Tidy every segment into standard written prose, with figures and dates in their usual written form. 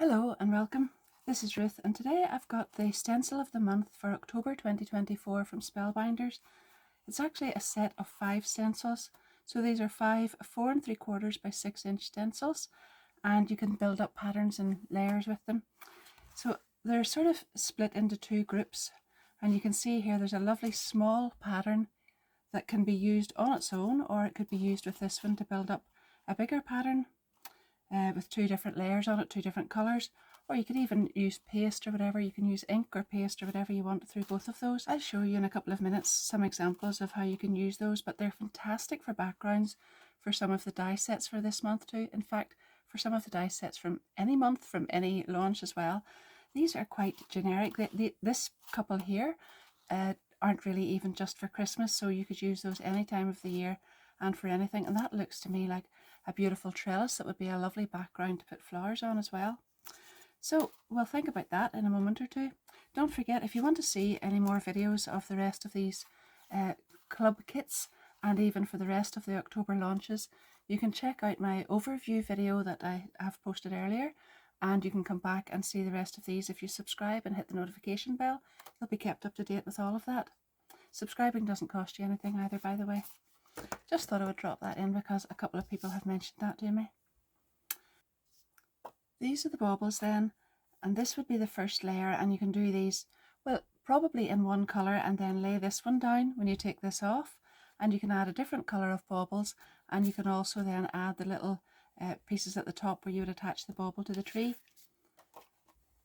Hello and welcome. This is Ruth, and today I've got the stencil of the month for October 2024 from Spellbinders. It's actually a set of 5 stencils. So these are 5 4 3/4 by 6-inch stencils, and you can build up patterns and layers with them. So they're sort of split into 2 groups, and you can see here there's a lovely small pattern that can be used on its own, or it could be used with this one to build up a bigger pattern. With 2 different layers on it, 2 different colours, or you could even use paste or whatever. You can use ink or paste or whatever you want through both of those. I'll show you in a couple of minutes some examples of how you can use those, but they're fantastic for backgrounds for some of the die sets for this month too. In fact, for some of the die sets from any month, from any launch as well. These are quite generic. This couple here aren't really even just for Christmas, so you could use those any time of the year and for anything, and that looks to me like a beautiful trellis that would be a lovely background to put flowers on as well. So we'll think about that in a moment or two. Don't forget, if you want to see any more videos of the rest of these club kits, and even for the rest of the October launches, you can check out my overview video that I have posted earlier, and you can come back and see the rest of these if you subscribe and hit the notification bell. You'll be kept up to date with all of that. Subscribing doesn't cost you anything either, by the way. Just thought I would drop that in because a couple of people have mentioned that to me. These are the baubles then, and this would be the first layer, and you can do these, well, probably in one colour, and then lay this one down when you take this off, and you can add a different colour of baubles, and you can also then add the little pieces at the top where you would attach the bauble to the tree.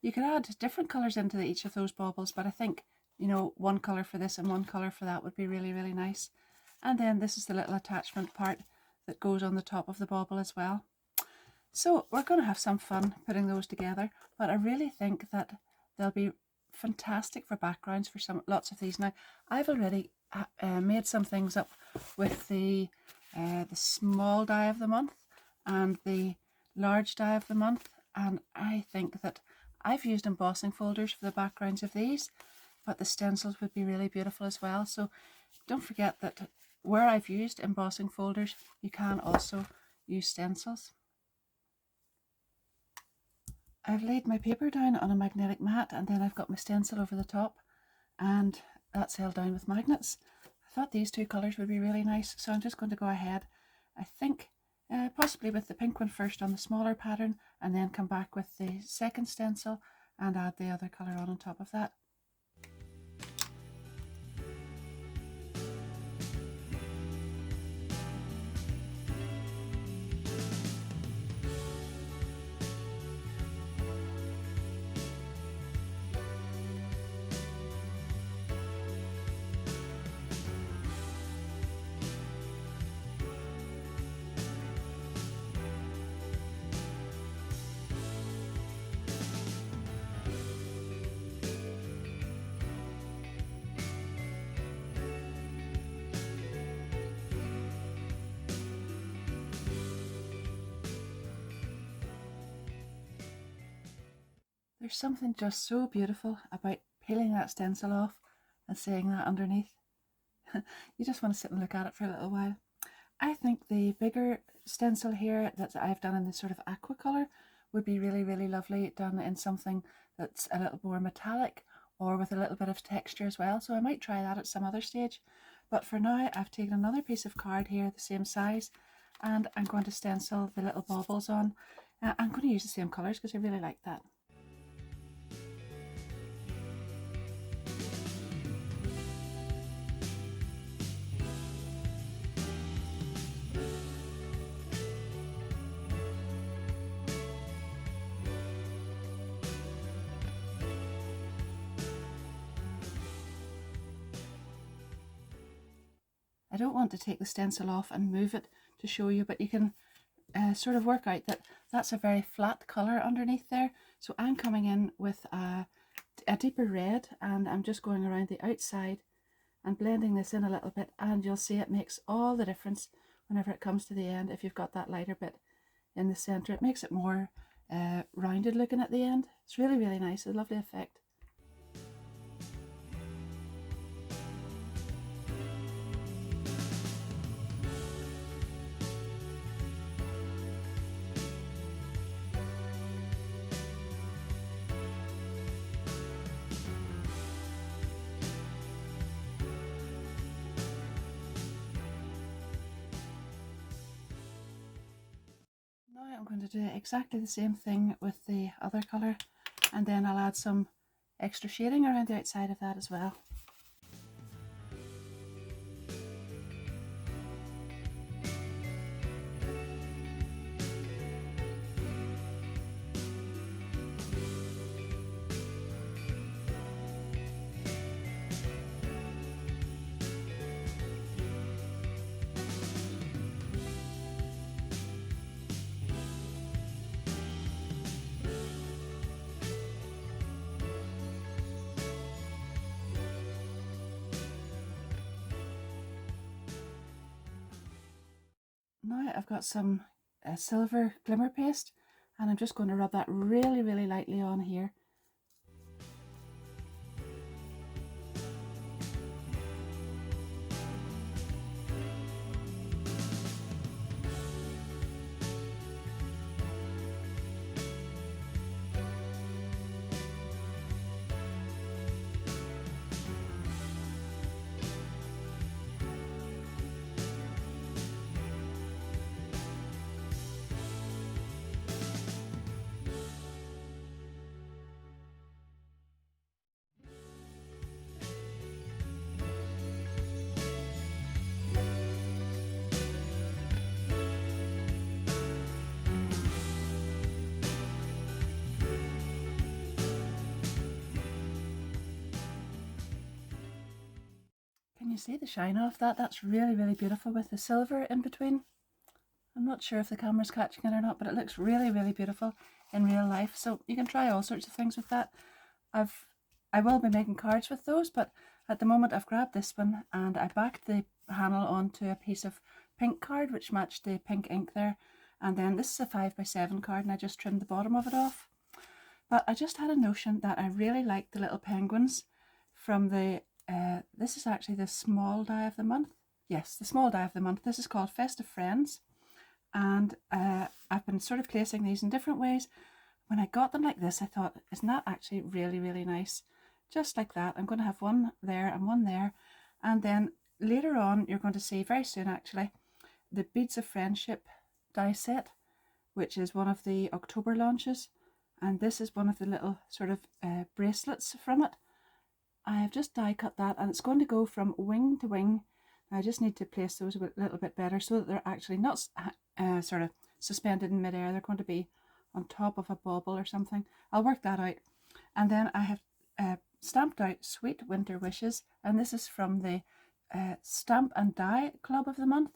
You could add different colours into each of those baubles, but I think, you know, one colour for this and one colour for that would be really, really nice. And then this is the little attachment part that goes on the top of the bauble as well. So we're going to have some fun putting those together, but I really think that they'll be fantastic for backgrounds for lots of these. Now, I've already made some things up with the small die of the month and the large die of the month, and I think that I've used embossing folders for the backgrounds of these, but the stencils would be really beautiful as well. So don't forget that where I've used embossing folders, you can also use stencils. I've laid my paper down on a magnetic mat, and then I've got my stencil over the top, and that's held down with magnets. I thought these 2 colours would be really nice, so I'm just going to go ahead, I think possibly with the pink one first on the smaller pattern, and then come back with the second stencil and add the other colour on top of that. There's something just so beautiful about peeling that stencil off and seeing that underneath. You just want to sit and look at it for a little while. I think the bigger stencil here that I've done in this sort of aqua colour would be really, really lovely done in something that's a little more metallic or with a little bit of texture as well. So I might try that at some other stage. But for now, I've taken another piece of card here, the same size, and I'm going to stencil the little baubles on. I'm going to use the same colours because I really like that. I don't want to take the stencil off and move it to show you, but you can sort of work out that that's a very flat colour underneath there. So I'm coming in with a deeper red, and I'm just going around the outside and blending this in a little bit, and you'll see it makes all the difference whenever it comes to the end. If you've got that lighter bit in the centre, it makes it more rounded looking at the end. It's really, really nice, a lovely effect. I'm going to do exactly the same thing with the other colour, and then I'll add some extra shading around the outside of that as well. Now I've got some silver glimmer paste, and I'm just going to rub that really, really lightly on here. Can you see the shine off that? That's really, really beautiful with the silver in between. I'm not sure if the camera's catching it or not, but it looks really, really beautiful in real life. So you can try all sorts of things with that. I will be making cards with those, but at the moment I've grabbed this one and I backed the handle onto a piece of pink card which matched the pink ink there. And then this is a 5x7 card and I just trimmed the bottom of it off. But I just had a notion that I really like the little penguins from the, this is actually the small die of the month. Yes, the small die of the month. This is called Festive Friends. And I've been sort of placing these in different ways. When I got them like this, I thought, isn't that actually really, really nice? Just like that. I'm going to have one there and one there. And then later on, you're going to see very soon actually, the Beads of Friendship die set, which is one of the October launches. And this is one of the little sort of bracelets from it. I have just die cut that, and it's going to go from wing to wing. I just need to place those a little bit better so that they're actually not sort of suspended in midair. They're going to be on top of a bauble or something. I'll work that out. And then I have stamped out Sweet Winter Wishes, and this is from the Stamp and Die Club of the month,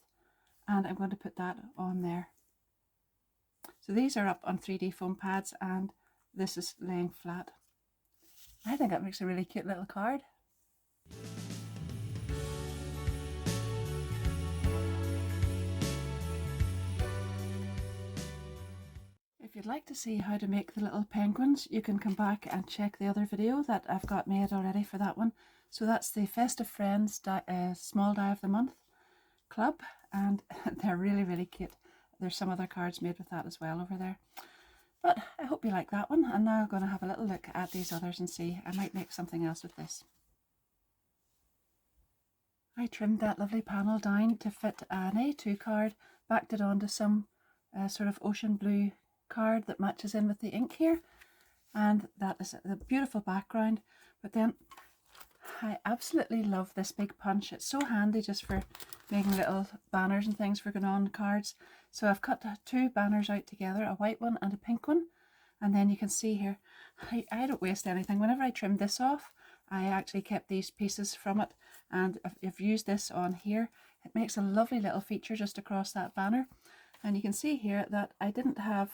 and I'm going to put that on there. So these are up on 3D foam pads, and this is laying flat. I think that makes a really cute little card. If you'd like to see how to make the little penguins, you can come back and check the other video that I've got made already for that one. So that's the Festive Friends Small Die of the Month Club, and they're really, really cute. There's some other cards made with that as well over there. But I hope you like that one, and now I'm going to have a little look at these others and see. I might make something else with this. I trimmed that lovely panel down to fit an A2 card, backed it onto some sort of ocean blue card that matches in with the ink here, and that is a beautiful background. But then I absolutely love this big punch. It's so handy just for making little banners and things for going on cards. So I've cut two banners out together, a white one and a pink one, and then you can see here I don't waste anything. Whenever I trimmed this off, I actually kept these pieces from it, and I've used this on here. It makes a lovely little feature just across that banner. And you can see here that I didn't have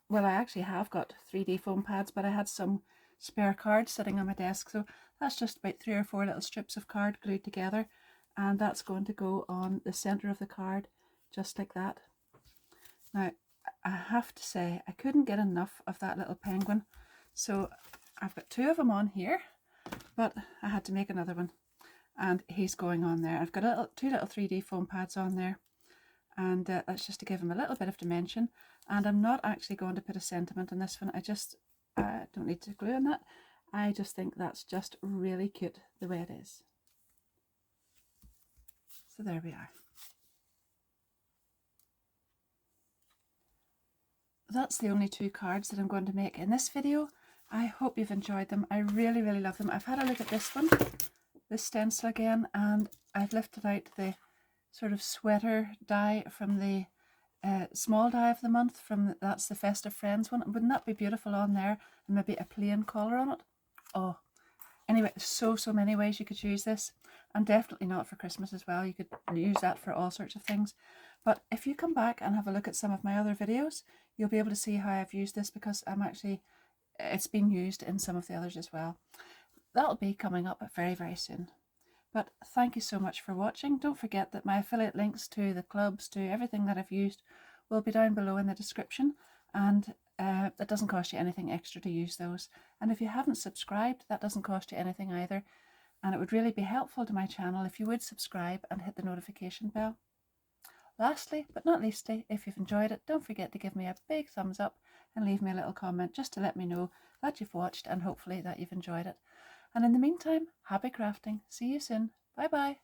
well, I actually have got 3D foam pads, but I had some spare cards sitting on my desk, so that's just about 3 or 4 little strips of card glued together, and that's going to go on the center of the card just like that. Now I have to say I couldn't get enough of that little penguin, so I've got 2 of them on here, but I had to make another one, and he's going on there. I've got 2 little 3D foam pads on there, and that's just to give him a little bit of dimension. And I'm not actually going to put a sentiment on this one. I just don't need to glue on that. I just think that's just really cute the way it is. So there we are. that's the only 2 cards that I'm going to make in this video. I hope you've enjoyed them. I really, really love them. I've had a look at this one, this stencil again, and I've lifted out the sort of sweater die from the small die of the month, that's the Festive Friends one. Wouldn't that be beautiful on there? And maybe a plain collar on it. Oh, anyway, so many ways you could use this, and definitely not for Christmas as well. You could use that for all sorts of things. But if you come back and have a look at some of my other videos, you'll be able to see how I've used this, because it's been used in some of the others as well. That'll be coming up very, very soon. But thank you so much for watching. Don't forget that my affiliate links to the clubs, to everything that I've used, will be down below in the description, and it doesn't cost you anything extra to use those. And if you haven't subscribed, that doesn't cost you anything either, and it would really be helpful to my channel if you would subscribe and hit the notification bell. Lastly, but not leastly, if you've enjoyed it, don't forget to give me a big thumbs up and leave me a little comment just to let me know that you've watched and hopefully that you've enjoyed it. And in the meantime, happy crafting. See you soon. Bye bye.